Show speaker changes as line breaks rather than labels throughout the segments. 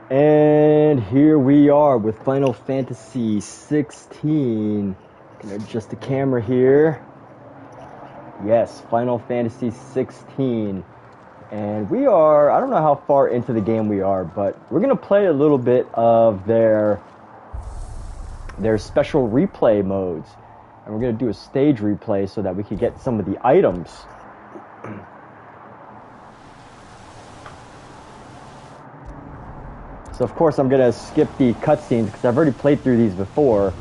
And here we are with Final Fantasy 16. Gonna adjust the camera here. Yes, Final Fantasy 16. And we are, I don't know how far into the game we are, but we're gonna play a little bit of their special replay modes. And we're gonna do a stage replay so that we can get some of the items. So of course I'm going to skip the cutscenes because I've already played through these before,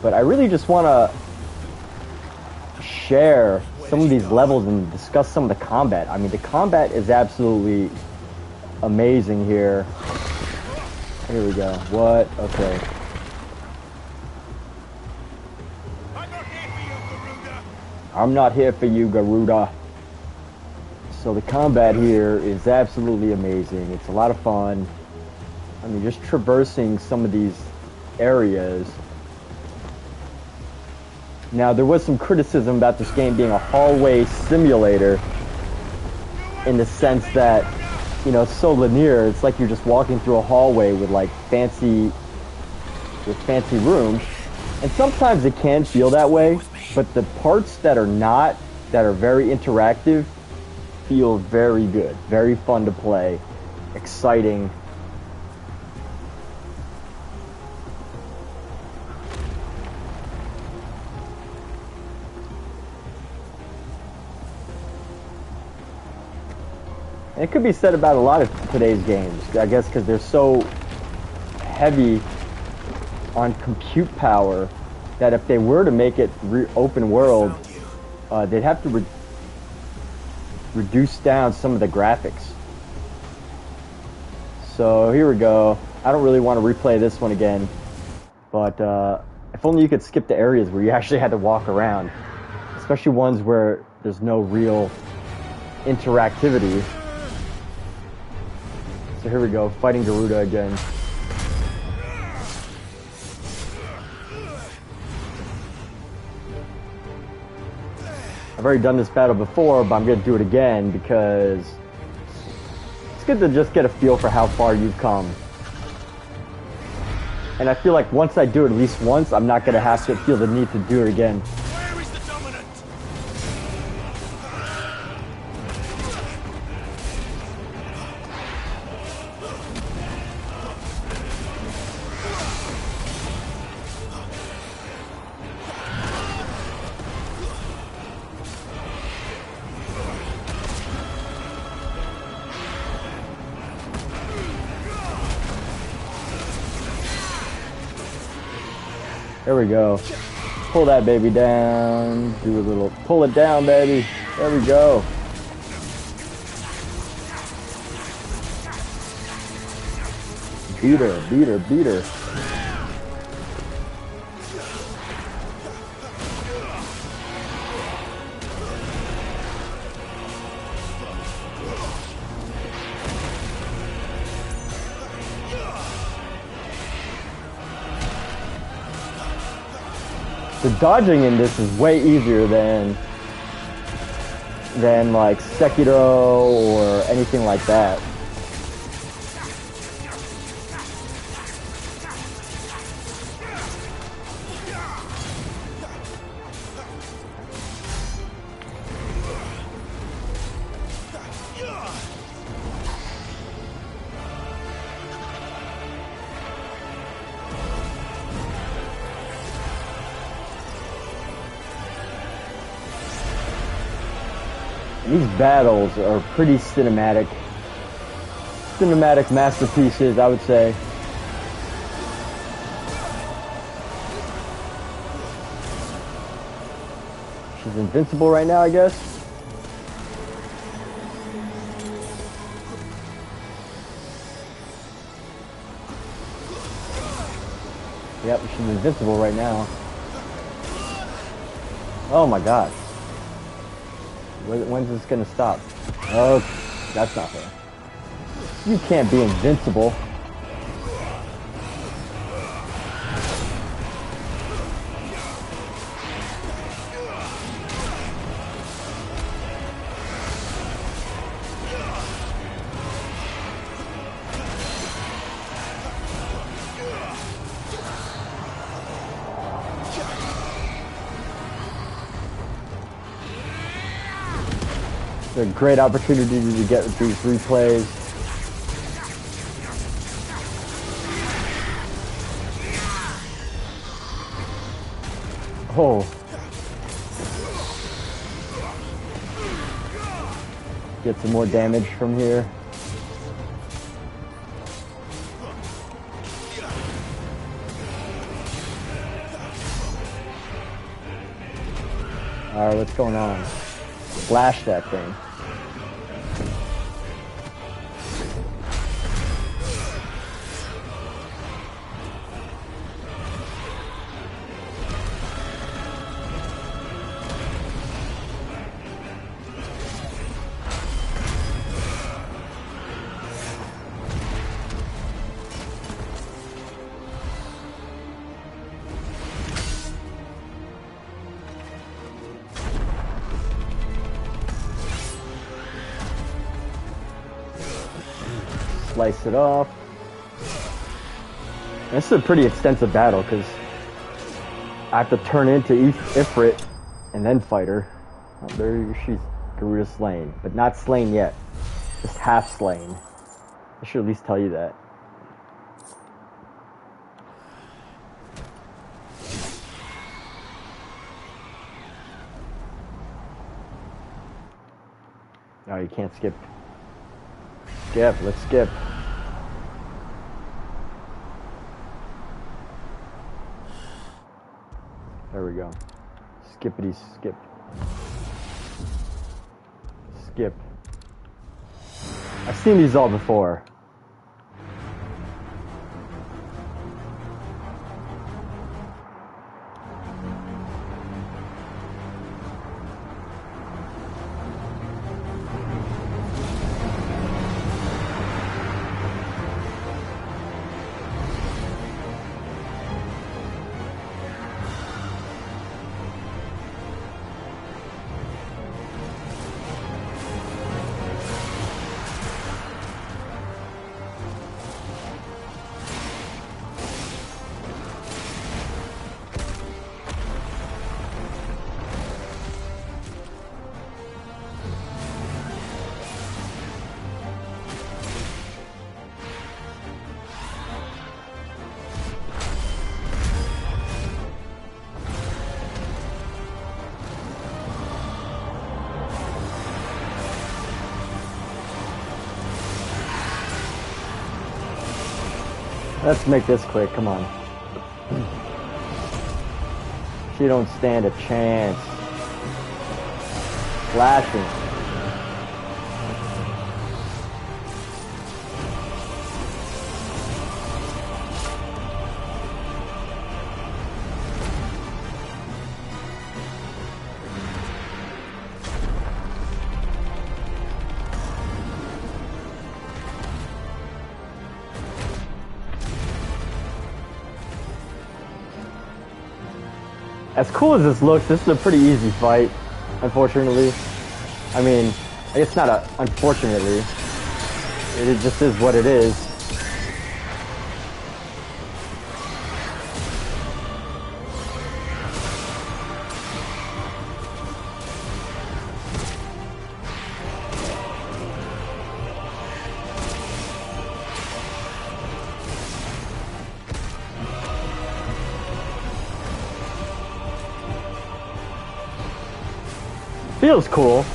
but I really just want to share some of these levels and discuss some of the combat. I mean, the combat is absolutely amazing here. Here we go. What? Okay. I'm not here for you, Garuda. So the combat here is absolutely amazing. It's a lot of fun. I mean, just traversing some of these areas. Now, there was some criticism about this game being a hallway simulator in the sense that, you know, it's so linear. It's like you're just walking through a hallway with like fancy rooms. And sometimes it can feel that way, but the parts that are not, that are very interactive, feel very good, very fun to play, exciting. It could be said about a lot of today's games, I guess, because they're so heavy on compute power that if they were to make it open world, they'd have to reduce down some of the graphics. So here we go. I don't really want to replay this one again, but if only you could skip the areas where you actually had to walk around, especially ones where there's no real interactivity. So here we go, fighting Garuda again. I've already done this battle before, but I'm going to do it again because it's good to just get a feel for how far you've come. And I feel like once I do it at least once, I'm not going to have to feel the need to do it again.
Where is the dominant?
There we go. Pull that baby down. Do a little, pull it down, baby. There we go. Beat her, beat her, beat her. The dodging in this is way easier than like Sekiro or anything like that. These battles are pretty cinematic masterpieces, I would say. She's invincible right now, I guess. Yep, she's invincible right now. Oh my god. When's this gonna stop? Oh, that's not fair. You can't be invincible. a great opportunity to get these replays. Oh. Get some more damage from here. Alright, what's going on? Slash that thing. Slice it off. This is a pretty extensive battle because I have to turn into Ifrit and then fight her. Oh, there she's Garuda slain, but not slain yet. Just half slain. I should at least tell you that. Oh, you can't skip. Skip, let's skip. There we go. Skippity skip. Skip. I've seen these all before. Let's make this quick, come on. She don't stand a chance. Flashing. As cool as this looks, this is a pretty easy fight, unfortunately. I mean, I guess not unfortunately. It just is what it is. Feels cool.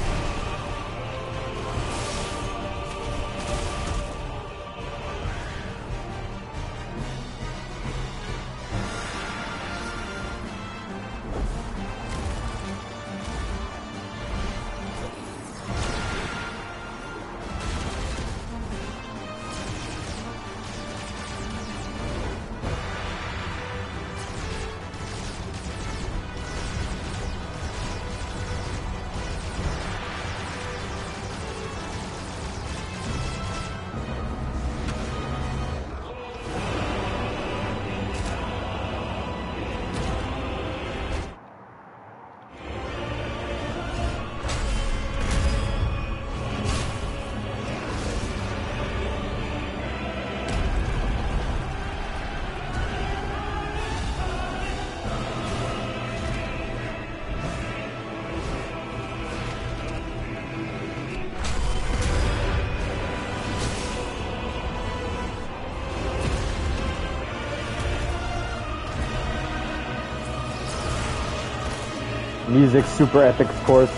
Music super epic, of course.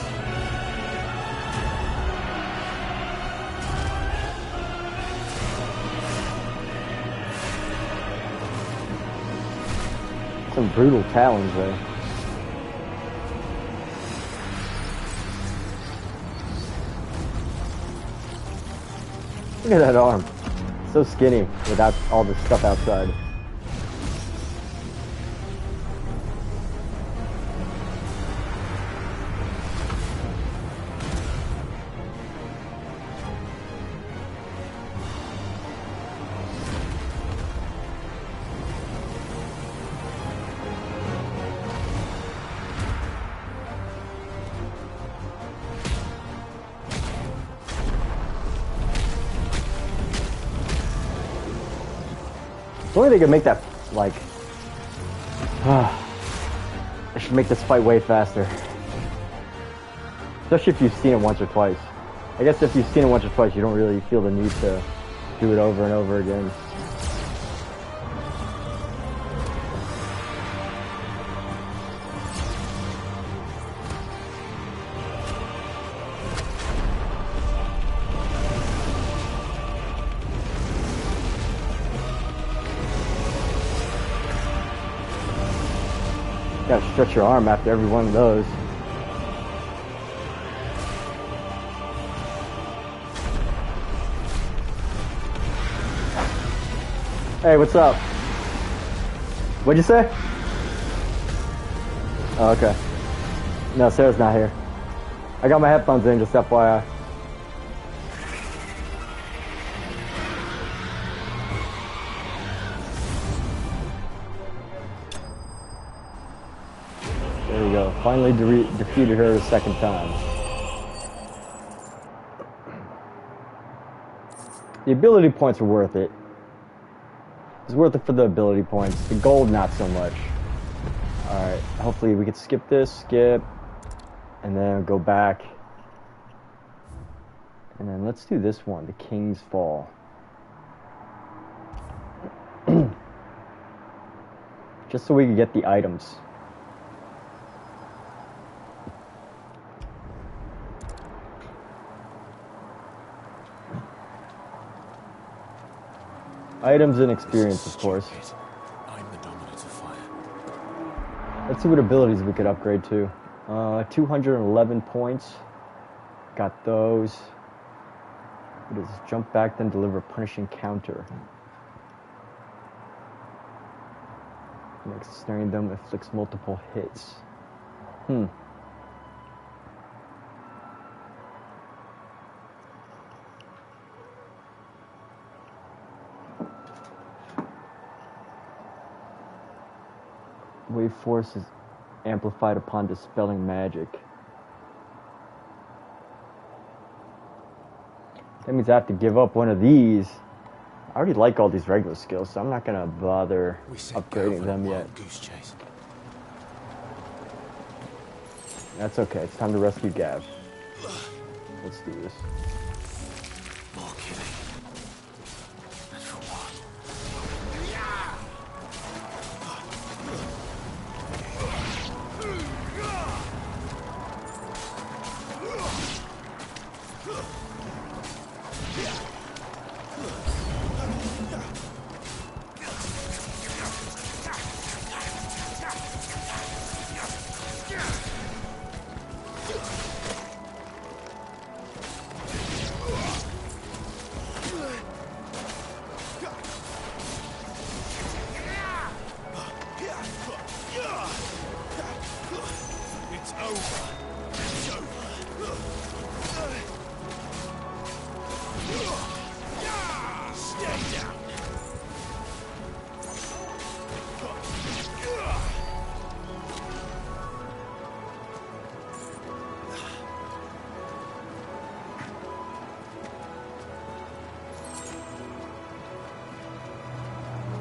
Some brutal talons there. Look at that arm. So skinny without all the stuff outside. The only they could make that, like, I should make this fight way faster. Especially if you've seen it once or twice. I guess if you've seen it once or twice, you don't really feel the need to do it over and over again. Gotta stretch your arm after every one of those. Hey, what's up? What'd you say? Oh, okay. No, Sarah's not here. I got my headphones in, just FYI. There we go. Finally defeated her the second time. The ability points are worth it. It's worth it for the ability points. The gold, not so much. Alright, hopefully we can skip this, skip, and then go back. And then let's do this one, the King's Fall. Just so we can get the items. Items and experience, of course.
I'm the dominant of fire.
Let's see what abilities we could upgrade to. 211 points. Got those. What is this? Jump back, then deliver a punishing counter. Next, snaring them inflicts multiple hits. Wave force is amplified upon dispelling magic. That means I have to give up one of these. I already like all these regular skills, so I'm not gonna bother upgrading them yet.
Goose chase.
That's okay. It's time to rescue Gav. Let's do this.
More killing. And for what? It's over. It's over. Stay down.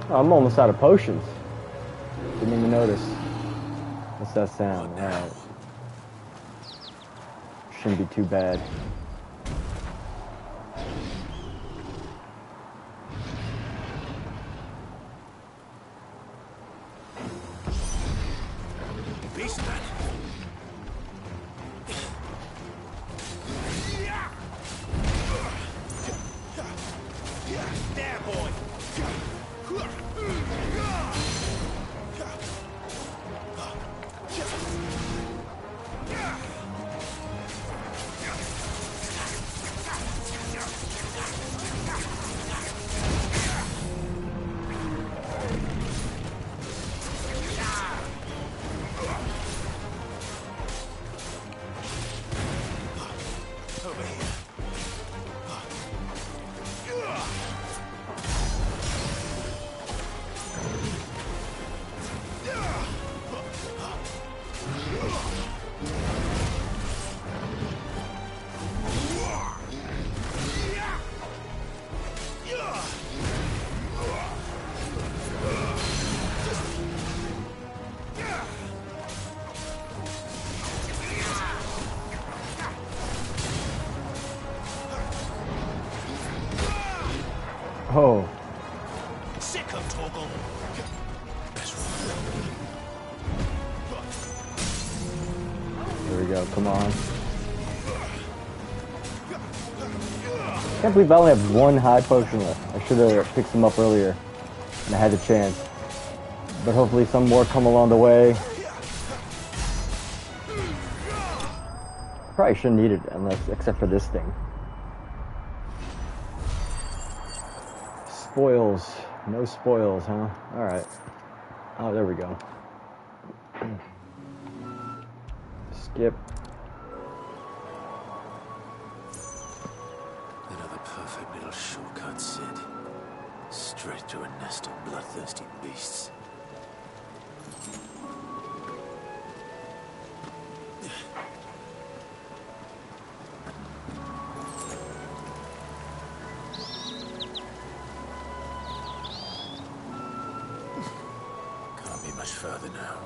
Oh, I'm almost out of potions. Didn't even notice. What's that sound? Alright. Shouldn't be too bad.
Beastman. There, boy. Over here.
Oh,
Sick of Torgal.
there we go. Come on. Can't believe I only have one high potion left. I should have picked some up earlier, and I had the chance. But hopefully some more come along the way. Probably shouldn't need it except for this thing. Spoils. No spoils, huh? Alright. Oh, there we go. Skip.
Another perfect little shortcut, Sid. Straight to a nest of bloodthirsty beasts. Can't be much further now.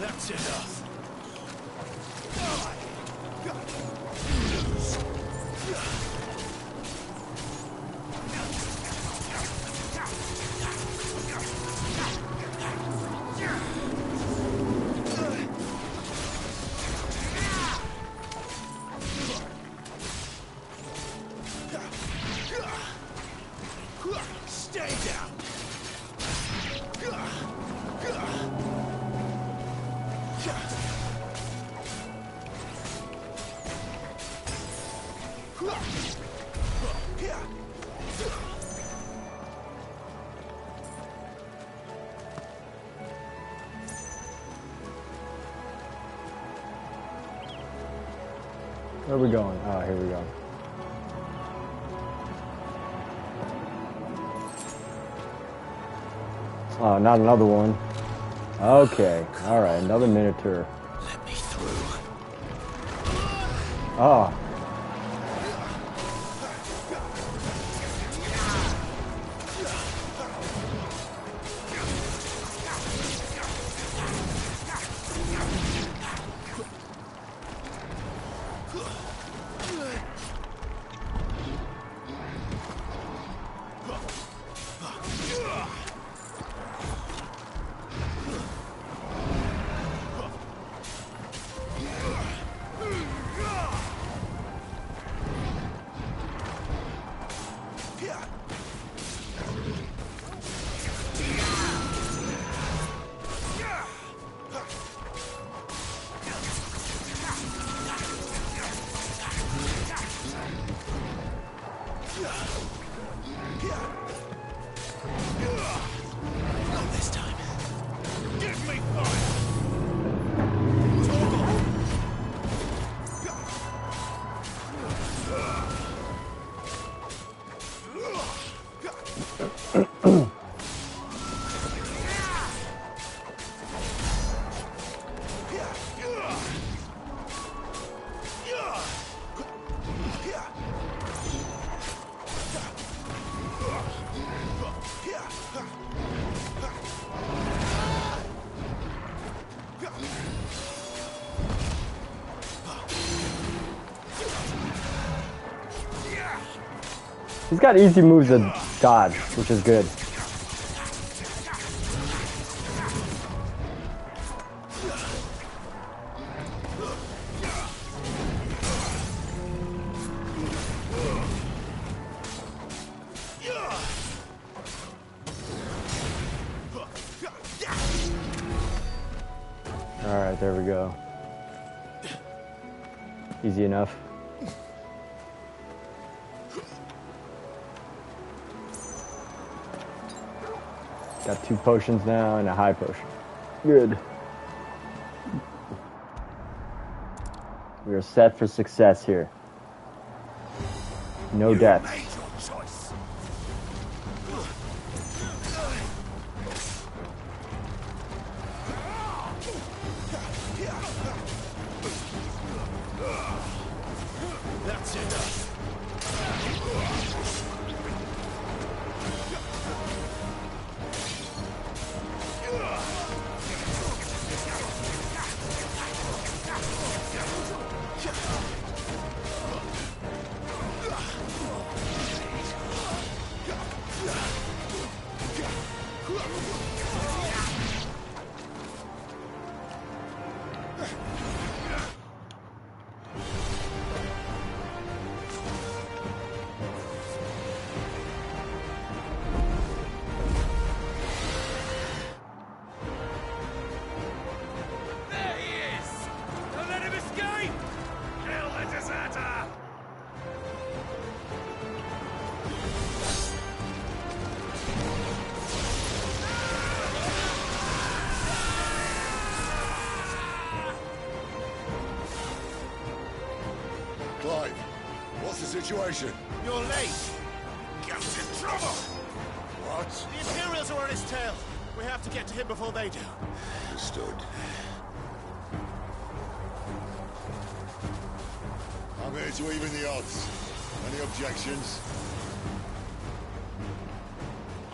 That's enough. Stay down.
Where are we going? Oh, here we go. Oh, not another one. Okay. Alright, another Minotaur.
Let me through.
Oh. He's got easy moves to dodge, which is good. Alright, there we go. Easy enough. Got 2 potions now and a high potion. Good. We are set for success here. No deaths.
That's enough.
Clive, what's the situation?
You're late. Cap's in trouble.
What?
The Imperials are on his tail. We have to get to him before they do.
Understood. I'm here to even the odds. Any objections?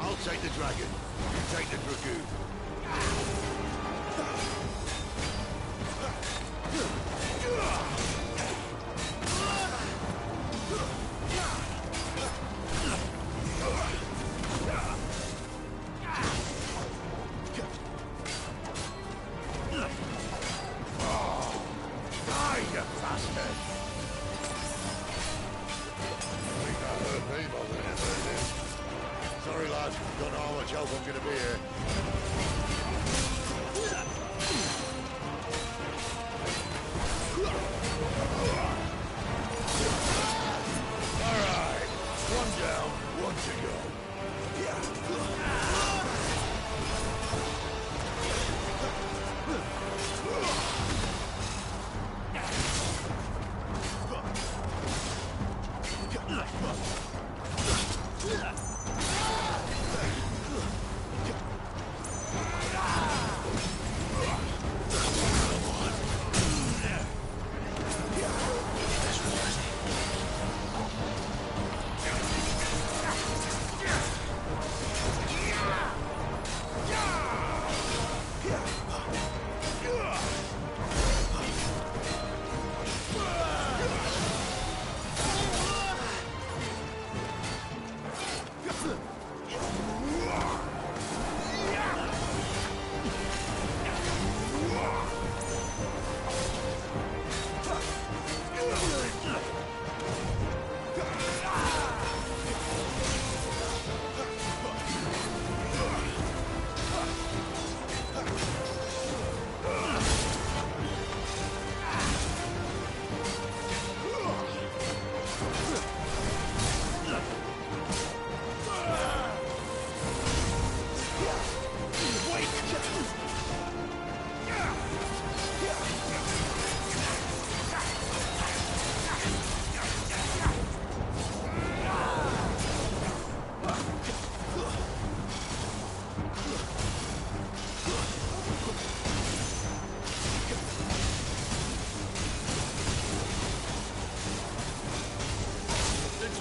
I'll take the dragon. You take the dragoon. Sorry, lad. Don't know how much help I'm gonna be here. All right. One down, one to go.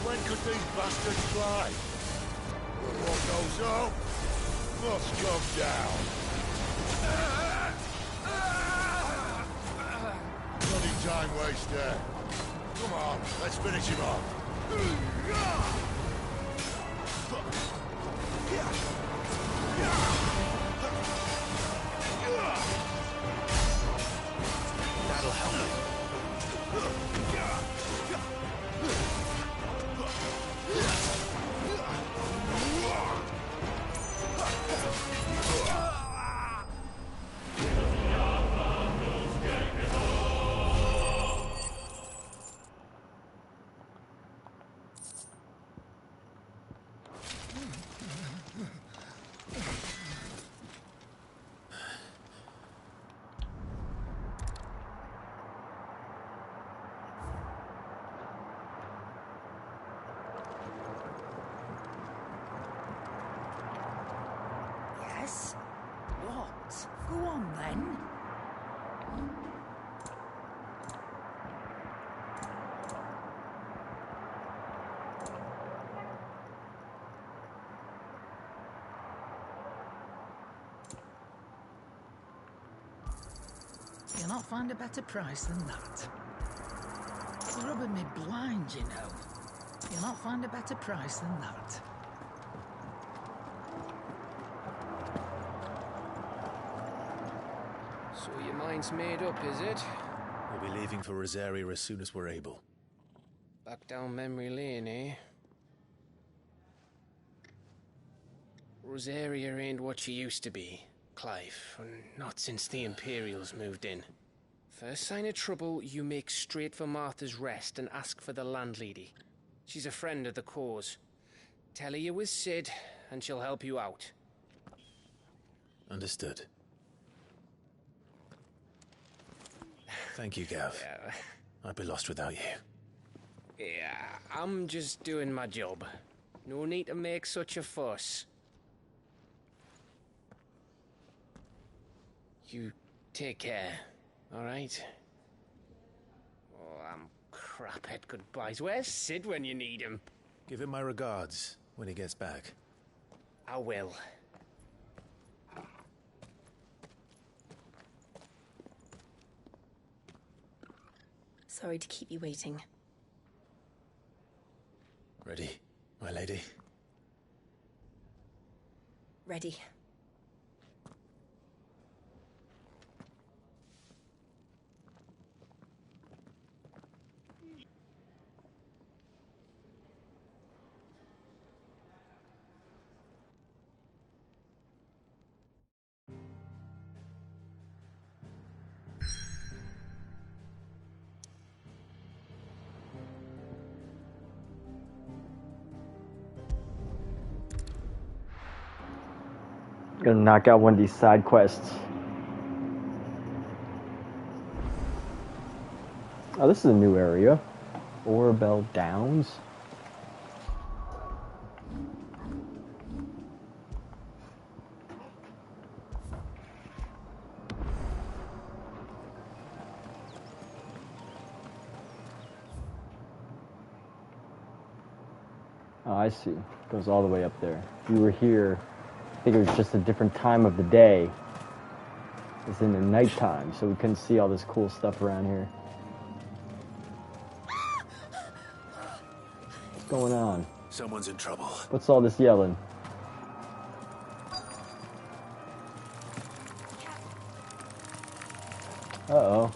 When could these bastards fly? But what goes up must come down. Bloody time waster. Come on, let's finish him off.
Go on then. You'll not find a better price than that. It's rubbing me blind, you know. You'll not find a better price than that.
So your mind's made up, is it?
We'll be leaving for Rosaria as soon as we're able.
Back down memory lane, eh? Rosaria ain't what she used to be, Clive, and not since the Imperials moved in. First sign of trouble, you make straight for Martha's Rest and ask for the landlady. She's a friend of the cause. Tell her you was Sid, and she'll help you out.
Understood. Thank you, Gav.
Yeah.
I'd be lost without you.
Yeah, I'm just doing my job. No need to make such a fuss. You take care, alright? Oh, I'm crap at goodbyes. Where's Sid when you need him?
Give him my regards when he gets back.
I will.
Sorry to keep you waiting.
Ready, my lady?
Ready.
Gonna knock out one of these side quests. Oh, this is a new area. Orbell Downs. Oh, I see. Goes all the way up there. If you were here, I think it was just a different time of the day. It's in the nighttime, so we couldn't see all this cool stuff around here. What's going on?
Someone's in trouble.
What's all this yelling? Uh-oh.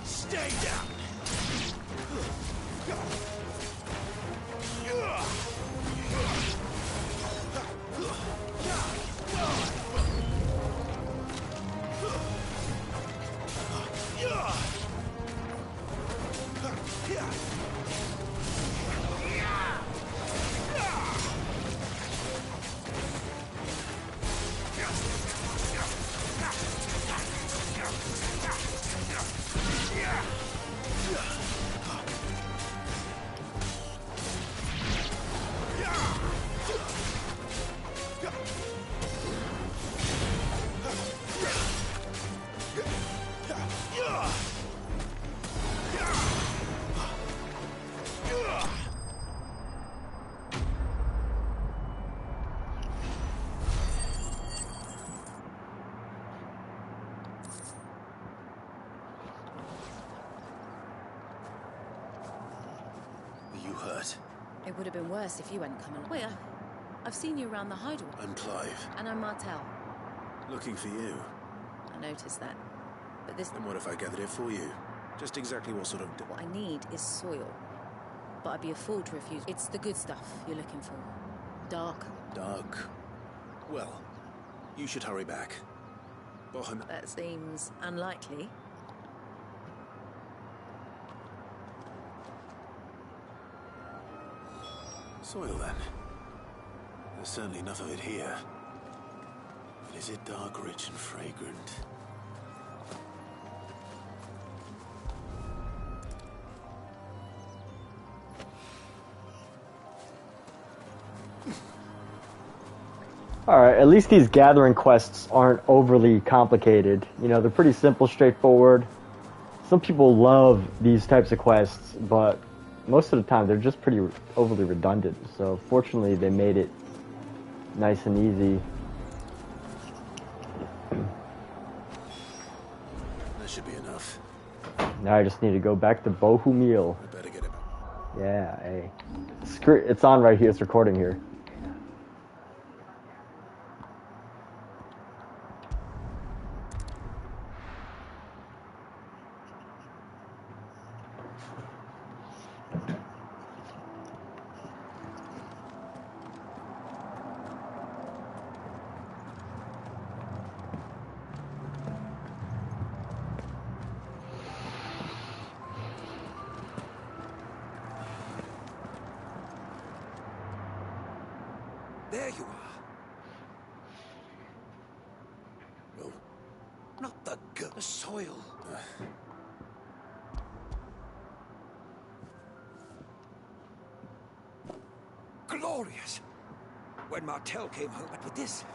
Stay down.
It would have been worse if you hadn't come along. Wait, I've seen you around the hideaway.
I'm Clive.
And I'm Martel.
Looking for you.
I noticed that. But this...
And what if I gathered it for you? Just exactly what sort of...
What I need is soil. But I'd be a fool to refuse. It's the good stuff you're looking for. Dark.
Dark. Well, you should hurry back. Bohem...
That seems unlikely.
Soil, then. There's certainly enough of it here. But is it dark, rich, and fragrant?
Alright, at least these gathering quests aren't overly complicated. You know, they're pretty simple, straightforward. Some people love these types of quests, but most of the time they're just pretty overly redundant. So fortunately they made it nice and easy.
That should be enough.
Now I just need to go back to Bohumil.
I better get it.
Yeah, hey. It's on right here, it's recording here.
There you are.
Oh,
Not the soil. Glorious. When Martel came home, but with this,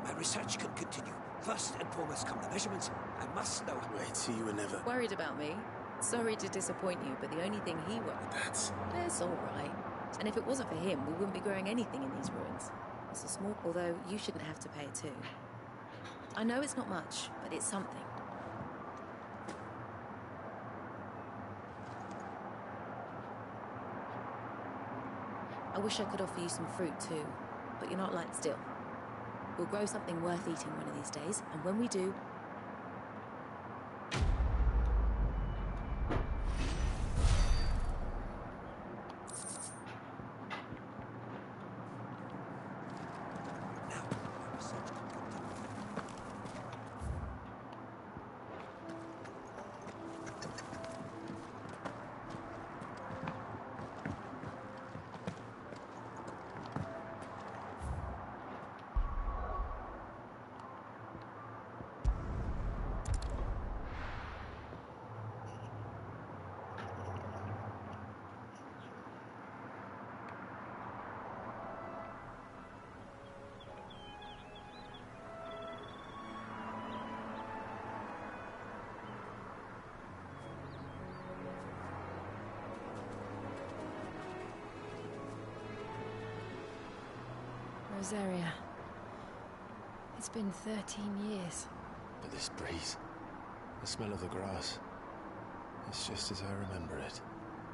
my research can continue. First and foremost come the measurements. I must know.
wait, see, you were never...
Worried about me? Sorry to disappoint you, but the only thing he worried... That's all right. And if it wasn't for him, we wouldn't be growing anything in these ruins. It's a small... Although, you shouldn't have to pay it too. I know it's not much, but it's something. I wish I could offer you some fruit too, but you're not like still. We'll grow something worth eating one of these days, and when we do...
Now, my research can continue.
Rosaria. It's been 13 years.
But this breeze, the smell of the grass, it's just as I remember it.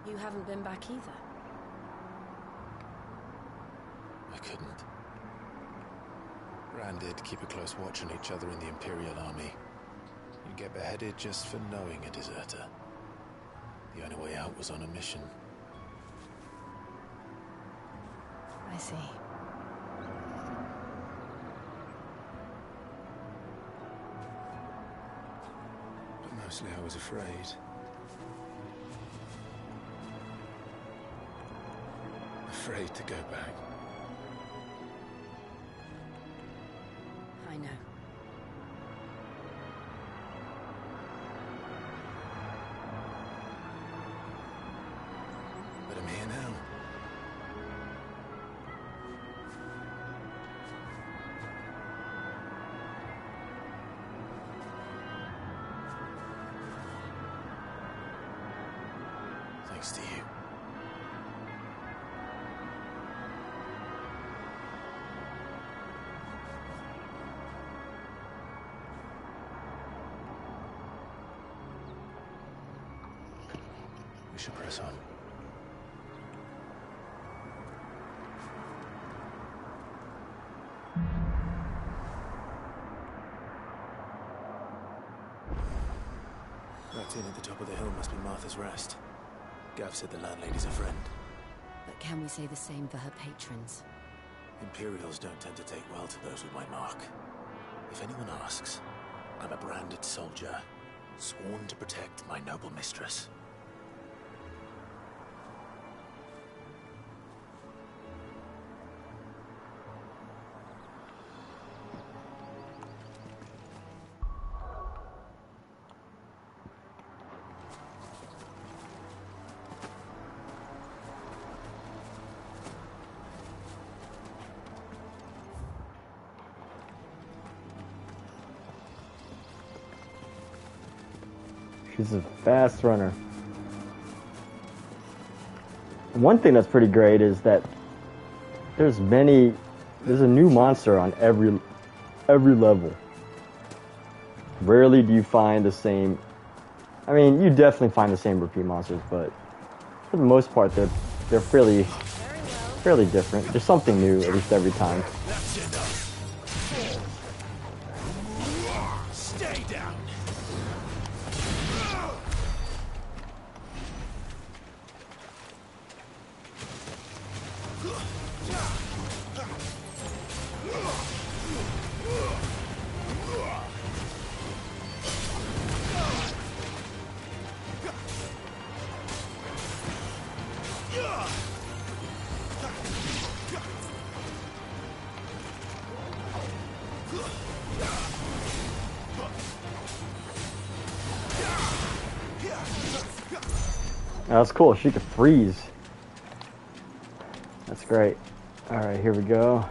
You haven't been back either.
I couldn't. Bran did keep a close watch on each other in the Imperial Army. You get beheaded just for knowing a deserter. The only way out was on a mission.
I see.
But mostly I was afraid. Afraid to go back.
I know.
But I'm here now. Thanks to you. We should press on. That inn at the top of the hill must be Martha's Rest. Gav said the landlady's a friend.
But can we say the same for her patrons?
Imperials don't tend to take well to those with my mark. If anyone asks, I'm a branded soldier, sworn to protect my noble mistress.
She's a fast runner. One thing that's pretty great is that there's a new monster on every level. Rarely do you find the same. I mean, you definitely find the same repeat monsters, but for the most part, they're fairly different. There's something new at least every time.
That's enough. Stay down.
That's cool. She could freeze. That's great. All right, here we go.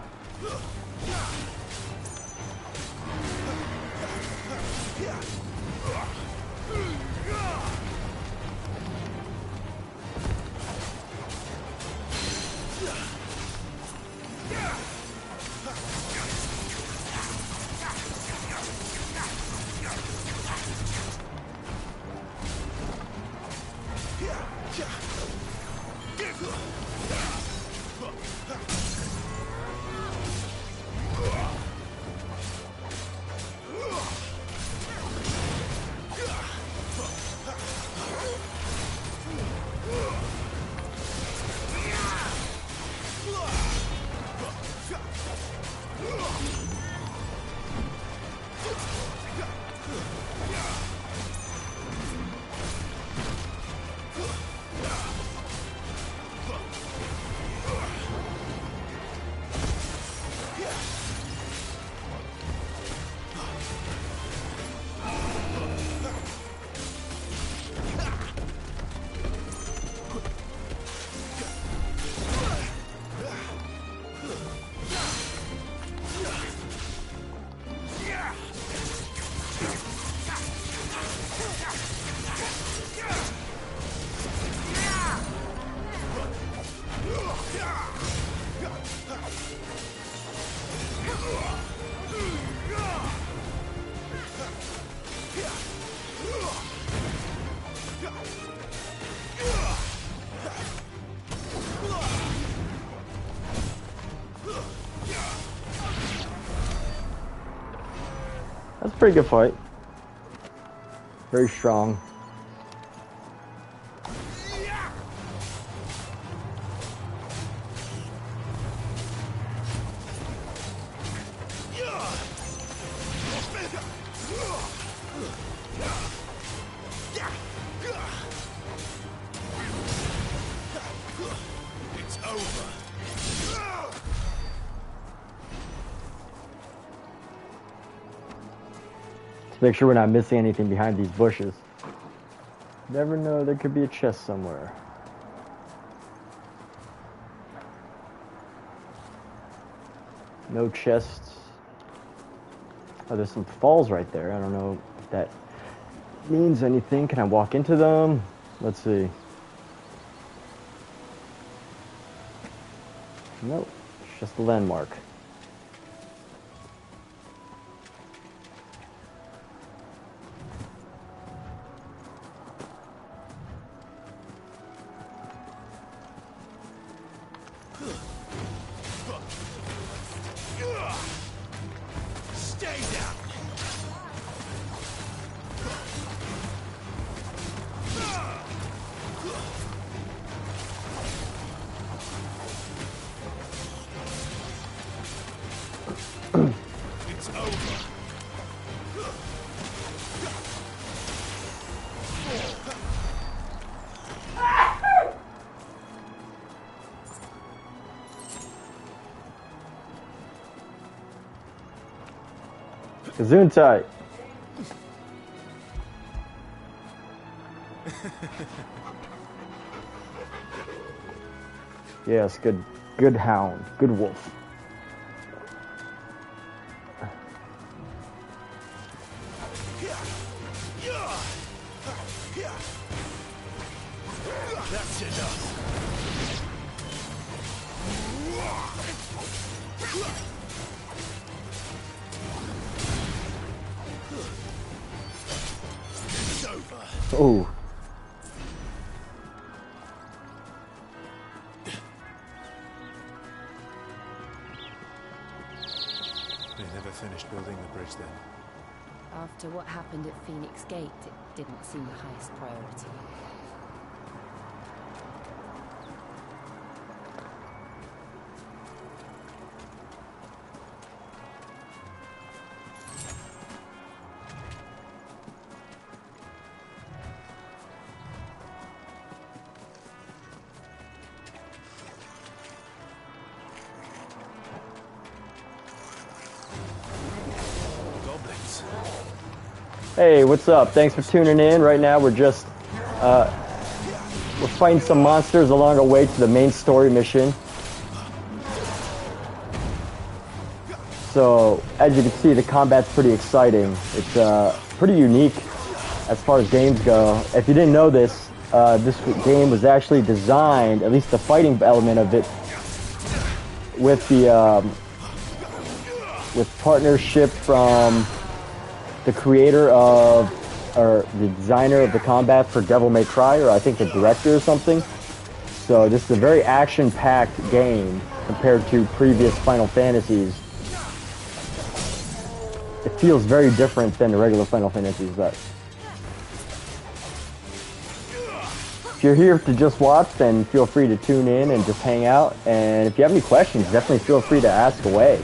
That's a pretty good fight. Very strong.
It's over.
Let's make sure we're not missing anything behind these bushes. Never know, there could be a chest somewhere. No chests. Oh, there's some falls right there. I don't know if that means anything. Can I walk into them? Let's see. Nope, it's just a landmark.
Stay down. It's over.
Gesundheit. Yes, good hound, good wolf. Oh.
They never finished building the bridge then.
After what happened at Phoenix Gate, it didn't seem the highest priority.
Goblins.
Hey, what's up? Thanks for tuning in. Right now we're just we're fighting some monsters along our way to the main story mission. So as you can see, the combat's pretty exciting. It's pretty unique as far as games go. If you didn't know this, this game was actually designed, at least the fighting element of it, with the with partnership from the creator of, or the designer of the combat for Devil May Cry, or I think the director or something. So this is a very action-packed game compared to previous Final Fantasies. It feels very different than the regular Final Fantasies, but if you're here to just watch, then feel free to tune in and just hang out. And if you have any questions, definitely feel free to ask away.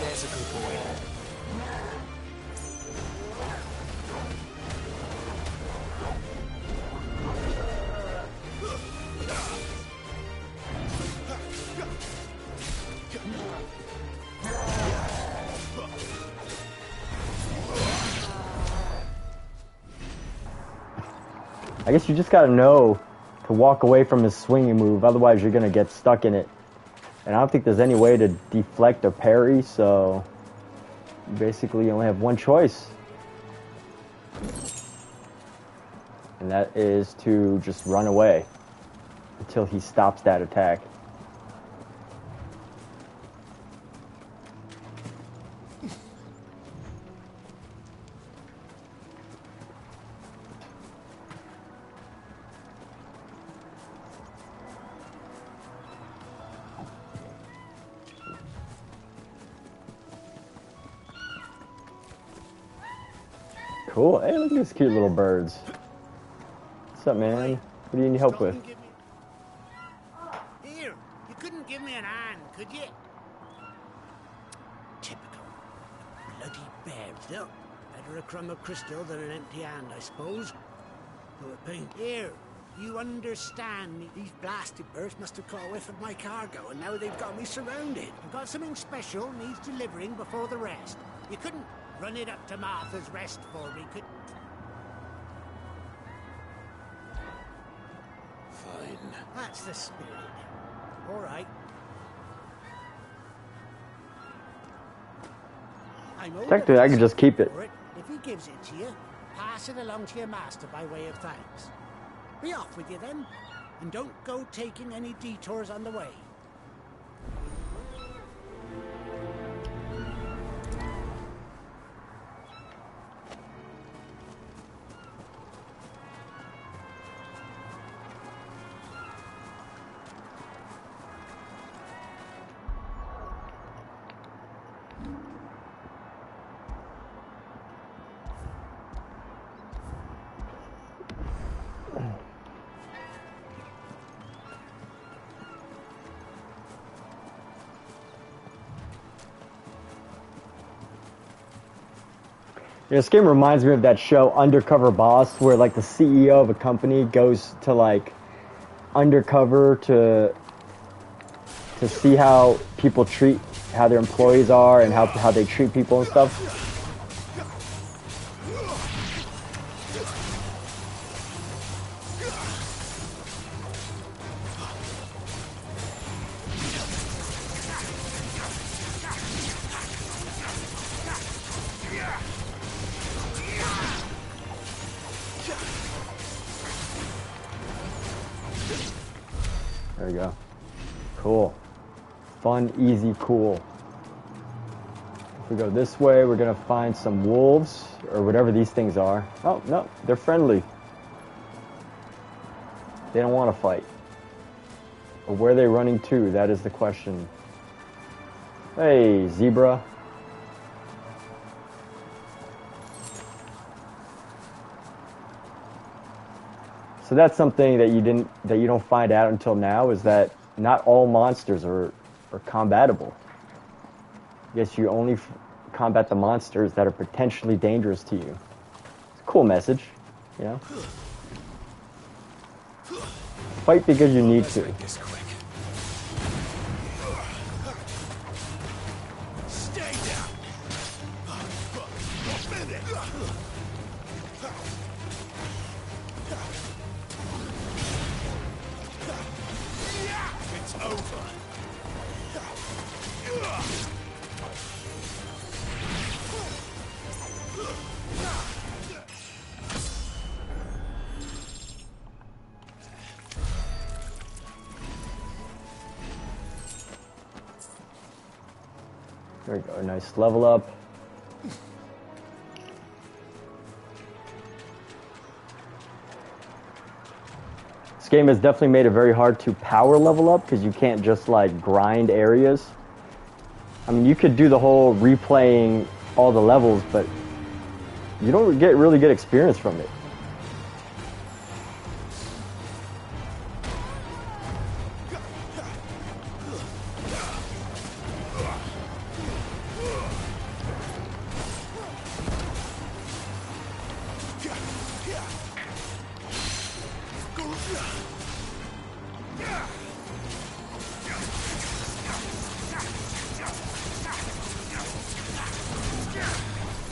There's a good boy.
I guess you just gotta know to walk away from his swinging move, otherwise you're gonna get stuck in it. And I don't think there's any way to deflect or parry, so you basically only have one choice. And that is to just run away until he stops that attack. Cool. Hey, look at these cute little birds. What's up, man? What do you need help with?
Here, you couldn't give me an hand, could you? Typical. Bloody bear. Still, better a crumb of crystal than an empty hand, I suppose. But pain. Here, you understand me. These blasted birds must have caught a whiff of my cargo, and now they've got me surrounded. I've got something special needs delivering before the rest. You couldn't run it up to Martha's Rest for me, could...
Fine.
That's the spirit. All right.
Technically, I could just keep it.
If he gives it to you, pass it along to your master by way of thanks. Be off with you then, and don't go taking any detours on the way.
You know, this game reminds me of that show Undercover Boss, where like the CEO of a company goes to like undercover to see how people treat, how their employees are, and how they treat people and stuff. There we go. Cool. Fun, easy, cool. If we go this way, we're gonna find some wolves, or whatever these things are. Oh, no, they're friendly. They don't want to fight. But where are they running to? That is the question. Hey, zebra. So that's something that you don't find out until now, is that not all monsters are combatable. Yes, you only combat the monsters that are potentially dangerous to you. It's a cool message, you know? Fight because you need to.
Stay down. It's over.
There we go, a nice level up. This game has definitely made it very hard to power level up, because you can't just like grind areas. I mean, you could do the whole replaying all the levels, but you don't get really good experience from it.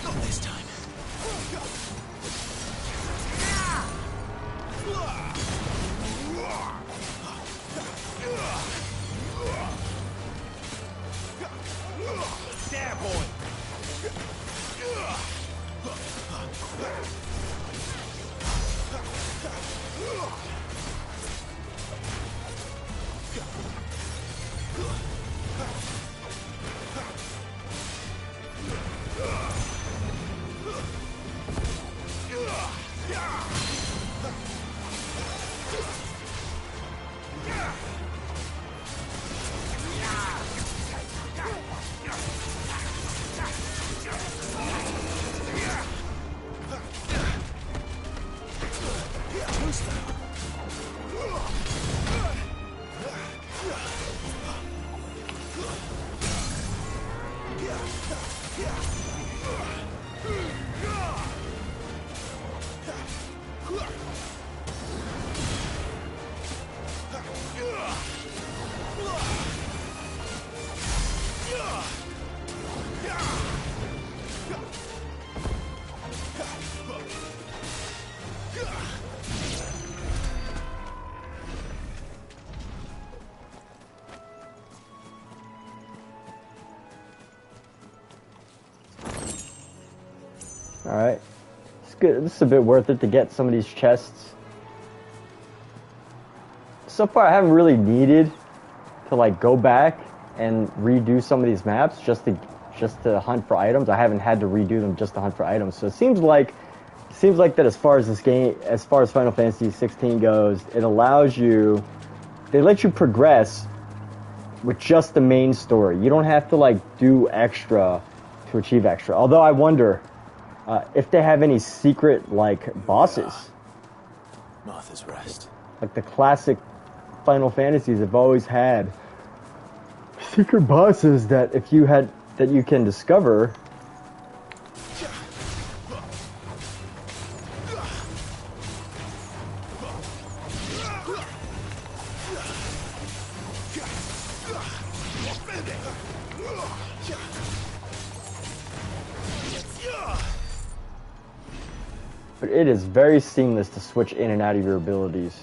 Not this time.
There, boy.
Alright. It's good. This is a bit worth it to get some of these chests. So far, I haven't really needed to like go back and redo some of these maps just to hunt for items. I haven't had to redo them just to hunt for items. So it seems like that as far as this game, as far as Final Fantasy 16 goes, it allows you, they let you progress with just the main story. You don't have to like do extra to achieve extra. Although I wonder if they have any secret like bosses.
Martha's Rest.
Like the classic Final Fantasies have always had secret bosses that you can discover But it is very seamless to switch in and out of your abilities.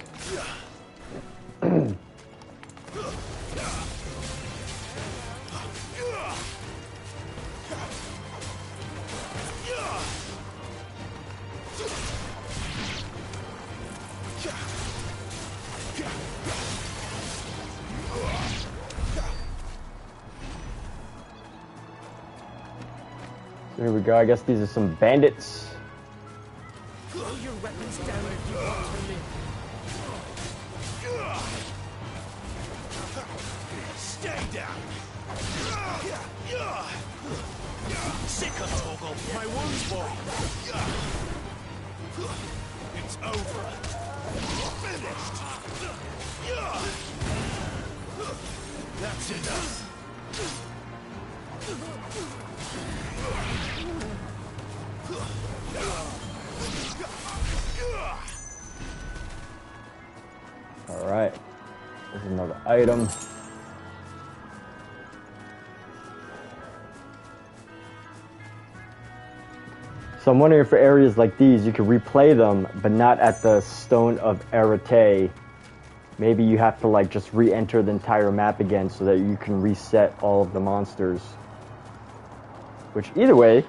So here we go. I guess these are some bandits.
Throw your weapons down if you want to live.
Stay down. Sick of Torgal. My wound's warm. It's over. Finished. That's enough.
All right. There's another item. So I'm wondering if for areas like these, you could replay them, but not at the Stone of Arete. Maybe you have to like just re-enter the entire map again so that you can reset all of the monsters. Which either way,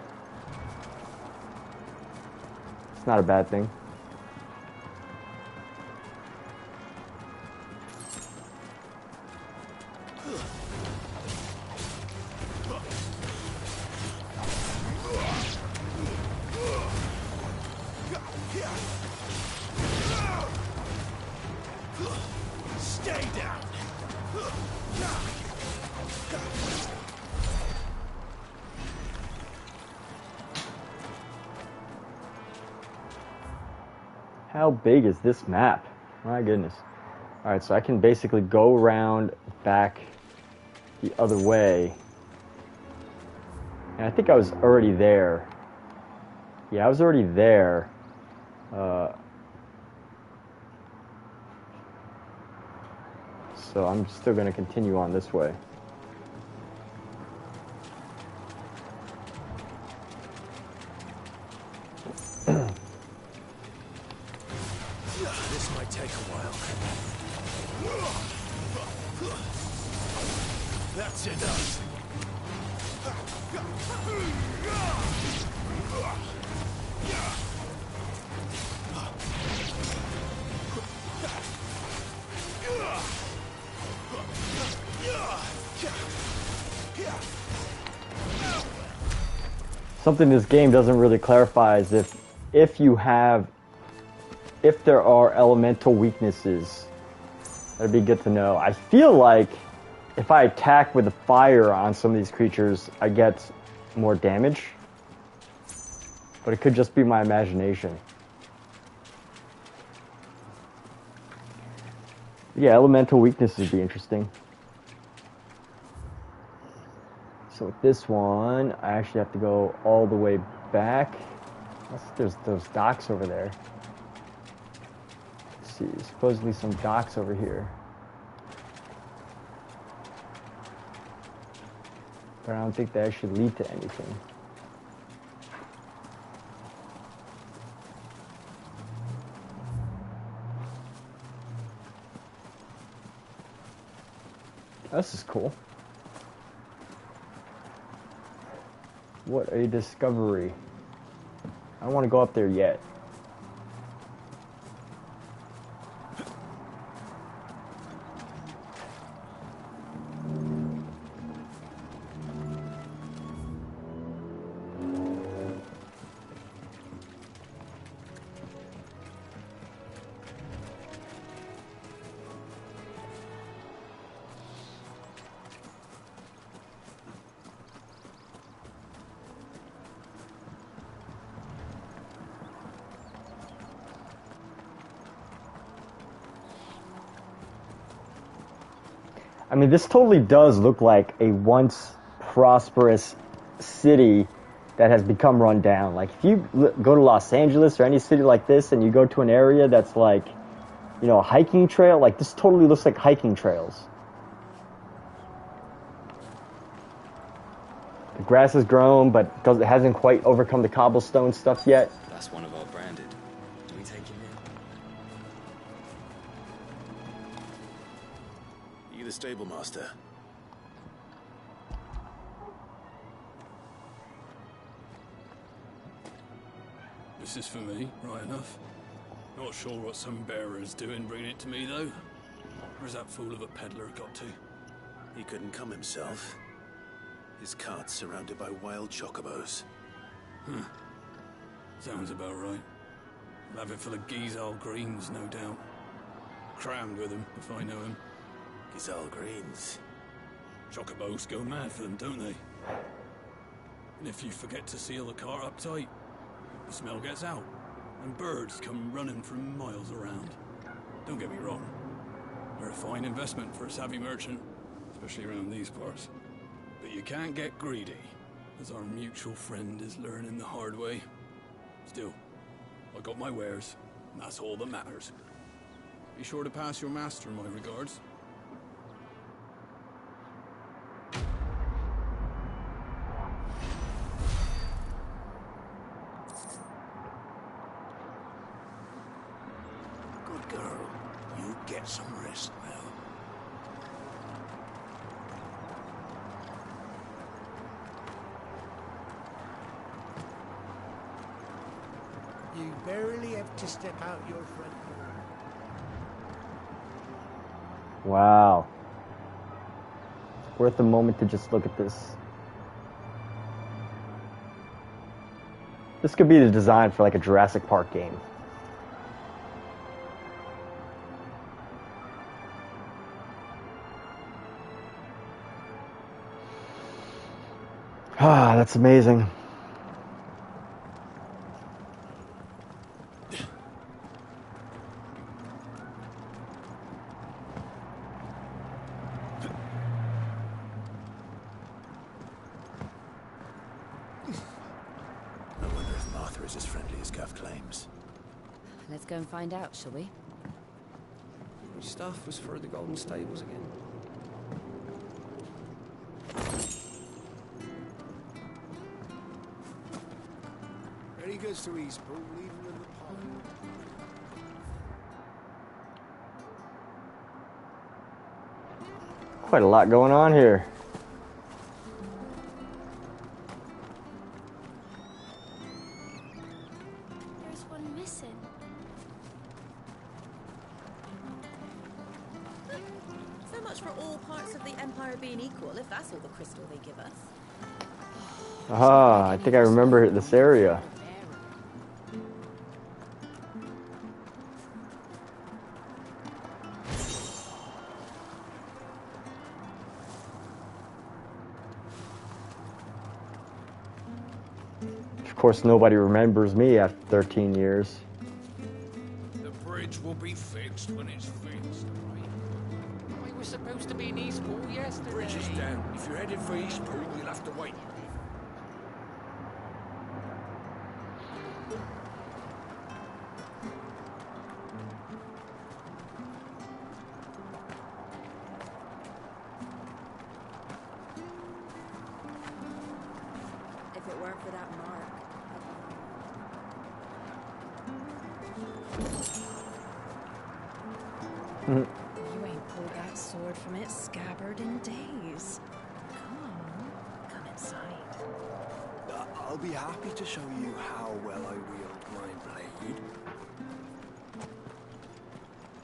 it's not a bad thing.
Stay down.
How big is this map? My goodness. Alright, so I can basically go around back the other way. And I think I was already there. Yeah, I was already there. So I'm still going to continue on this way.
This might take a while.
That's enough.
Something this game doesn't really clarify is if there are elemental weaknesses. That'd be good to know. I feel like if I attack with the fire on some of these creatures, I get more damage. But it could just be my imagination. Yeah, elemental weaknesses would be interesting. So with this one, I actually have to go all the way back. There's those docks over there. Let's see, supposedly some docks over here. But I don't think they actually lead to anything. This is cool. What a discovery. I don't want to go up there yet. I mean, this totally does look like a once prosperous city that has become run down. Like, if you go to Los Angeles or any city like this and you go to an area that's like, you know, a hiking trail, like this totally looks like hiking trails. The grass has grown, but it hasn't quite overcome the cobblestone stuff yet.
That's one of our branded. Do we take him in?
You the stable master?
This is for me, right enough. Not sure what some bearer is doing bringing it to me, though. Where's that fool of a peddler got to?
He couldn't come himself. His cart's surrounded by wild chocobos.
Sounds about right. I'll have it full of Gizal greens, no doubt. Crammed with them, if I know him.
Gizal greens.
Chocobos go mad for them, don't they? And if you forget to seal the cart up tight, the smell gets out, and birds come running from miles around. Don't get me wrong. They're a fine investment for a savvy merchant, especially around these parts. But you can't get greedy, as our mutual friend is learning the hard way. Still, I got my wares, and that's all that matters. Be sure to pass your master my regards.
Good girl. You get some rest now.
You barely have to step out your front door.
Wow. It's worth a moment to just look at this. This could be the design for like a Jurassic Park game. Ah, that's amazing.
I wonder if Martha is as friendly as Gav claims.
Let's go and find out, shall we?
Which stuff was for the Golden Stables again?
Ready goes to Eastpool, leave him in the pond.
Quite a lot going on here.
There's one missing.
So much for all parts of the Empire being equal, if that's all the crystal they give us.
Ah, I think I remember this area. Of course, nobody remembers me after 13 years.
The bridge will be fixed when it's fixed, right?
We were supposed to be in Eastpool yesterday.
Bridge is down. If you're headed for Eastpool, you'll have to wait.
If it weren't for that mark. You ain't pulled that sword from its scabbard in days. Come inside.
I'll be happy to show you how well I wield my blade.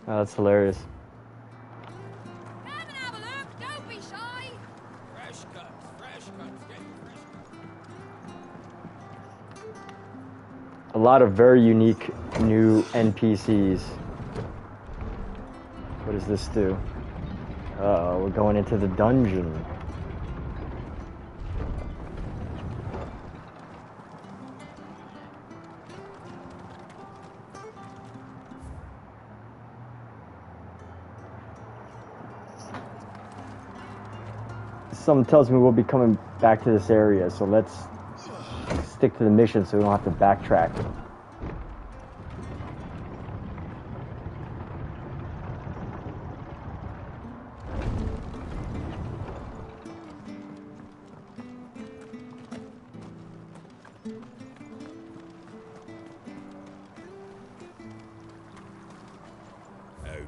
Oh, that's hilarious.
Come and have a look, don't be shy.
Fresh cuts, getting fresh cuts.
A lot of very unique new NPCs. What does this do? Uh-oh, we're going into the dungeon. Something tells me we'll be coming back to this area, so let's stick to the mission so we don't have to backtrack.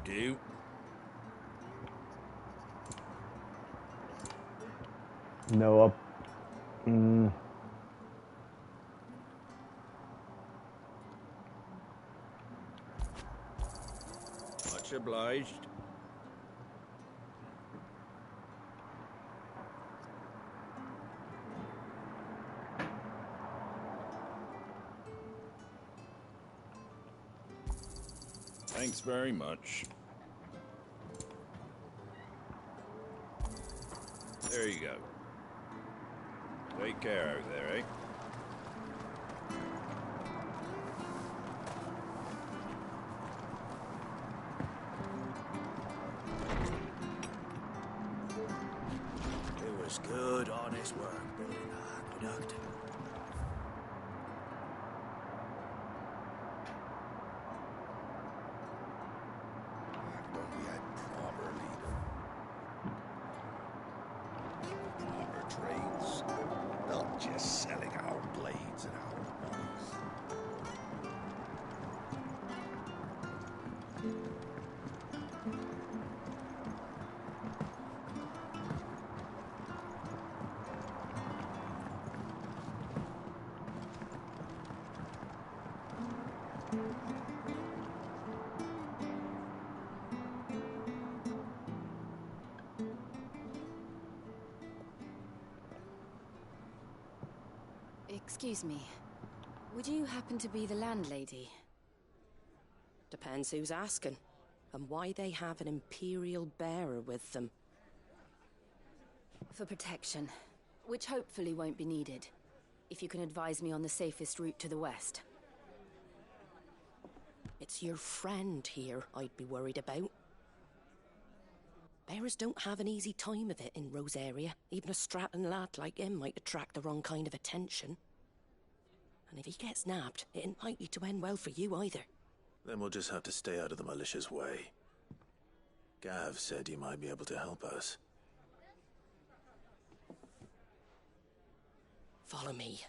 do.
No up.
Much obliged. Thanks very much. There you go. Take care out there, eh?
It was good, honest work building the aqueduct.
But we had proper trades, not just selling our blades and our bodies.
Excuse me. Would you happen to be the landlady?
Depends who's asking, and why they have an Imperial bearer with them.
For protection, which hopefully won't be needed. If you can advise me on the safest route to the west.
It's your friend here I'd be worried about. Bearers don't have an easy time of it in Rose area. Even a Stratton lad like him might attract the wrong kind of attention. And if he gets nabbed, it ain't likely to end well for you either.
Then we'll just have to stay out of the malicious way. Gav said you might be able to help us.
Follow me.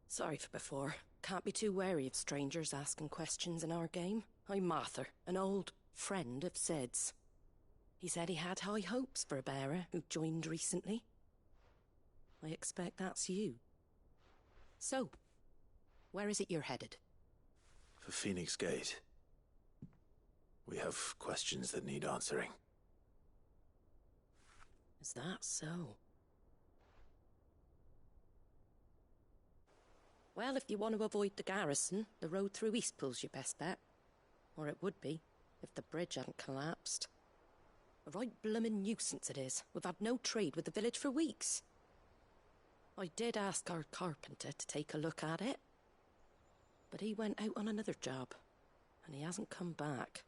Sorry for before. Can't be too wary of strangers asking questions in our game. I'm Martha, an old friend of Sid's. He said he had high hopes for a bearer who joined recently. I expect that's you. So, where is it you're headed?
For Phoenix Gate. We have questions that need answering.
Is that so? Well, if you want to avoid the garrison, the road through Eastpool's your best bet. Or it would be, if the bridge hadn't collapsed. A right bloomin' nuisance it is. We've had no trade with the village for weeks. I did ask our carpenter to take a look at it. But he went out on another job, and he hasn't come back.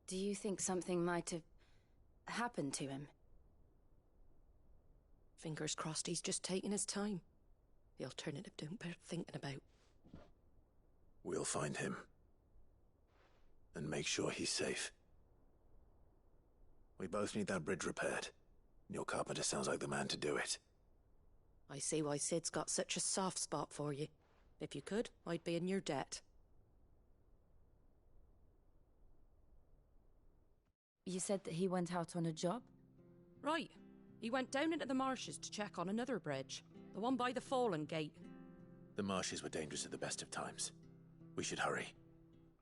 Do you think something might have happened to him?
Fingers crossed he's just taking his time. The alternative don't bear thinking about.
We'll find him. And make sure he's safe. We both need that bridge repaired. Your carpenter sounds like the man to do it.
I see why Sid's got such a soft spot for you. If you could, I'd be in your debt.
You said that he went out on a job?
Right. He went down into the marshes to check on another bridge. The one by the Fallen Gate.
The marshes were dangerous at the best of times. We should hurry.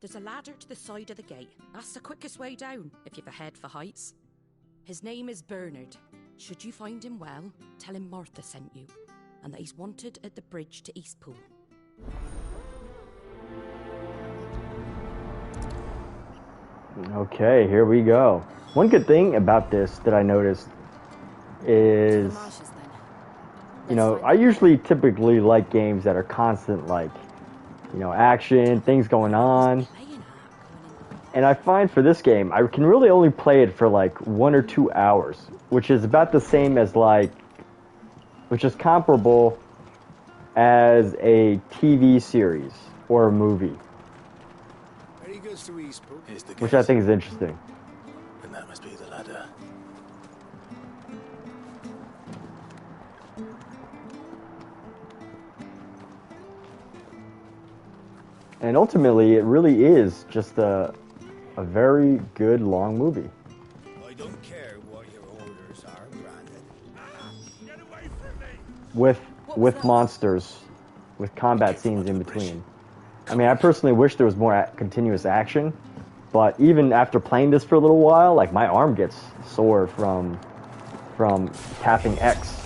There's a ladder to the side of the gate. That's the quickest way down, if you've a head for heights. His name is Bernard. Should you find him well, tell him Martha sent you, and that he's wanted at the bridge to Eastpool.
Okay, here we go. One good thing about this that I noticed is, you know, I usually typically like games that are constant, like, you know, action, things going on. And I find for this game, I can really only play it for like 1 or 2 hours, which is about the same as like, which is comparable as a TV series or a movie, which I think is interesting.
And that must be the ladder.
And ultimately, it really is just a very good long movie.
I don't care what your orders are, Brandon.
Get away from me!
With monsters, with combat scenes in between. I mean, I personally wish there was more continuous action, but even after playing this for a little while, like my arm gets sore from tapping X.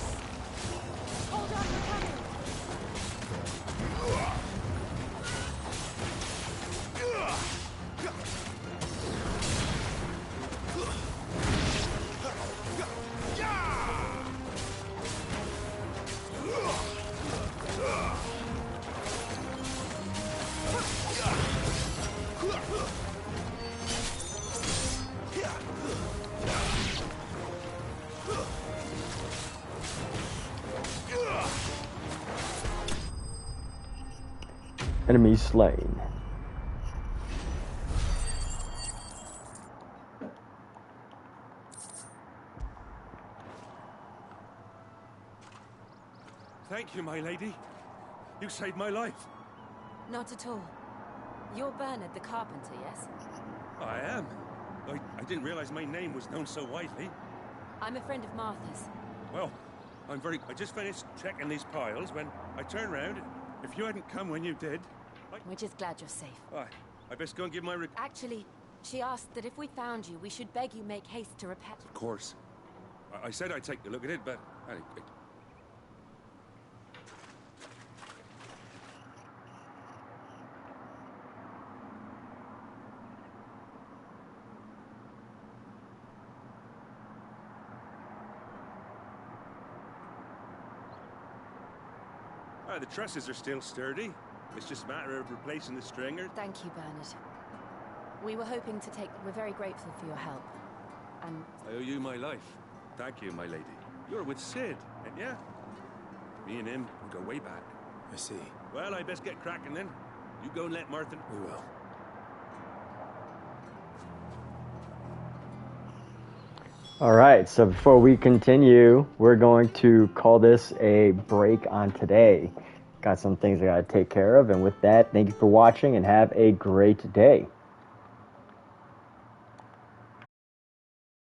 Enemy slain.
Thank you, my lady. You saved my life.
Not at all. You're Bernard the carpenter, yes?
I am. I didn't realize my name was known so widely.
I'm a friend of Martha's.
Well, I just finished checking these piles when I turned round. If you hadn't come when you did...
We're just glad you're safe.
I best go and give my...
Actually, she asked that if we found you, we should beg you make haste to repair...
Of course. I said I'd take a look at it, but... the trusses are still sturdy. It's just a matter of replacing the stringer.
Thank you, Bernard. We were hoping to take... We're very grateful for your help. And...
I owe you my life. Thank you, my lady. You're with Sid, ain't ya? Me and him, we go way back.
I see.
Well, I best get cracking then. You go and let Martha...
We will.
Alright, so before we continue, we're going to call this a break on today. Got some things I gotta take care of, and with that, thank you for watching and have a great day.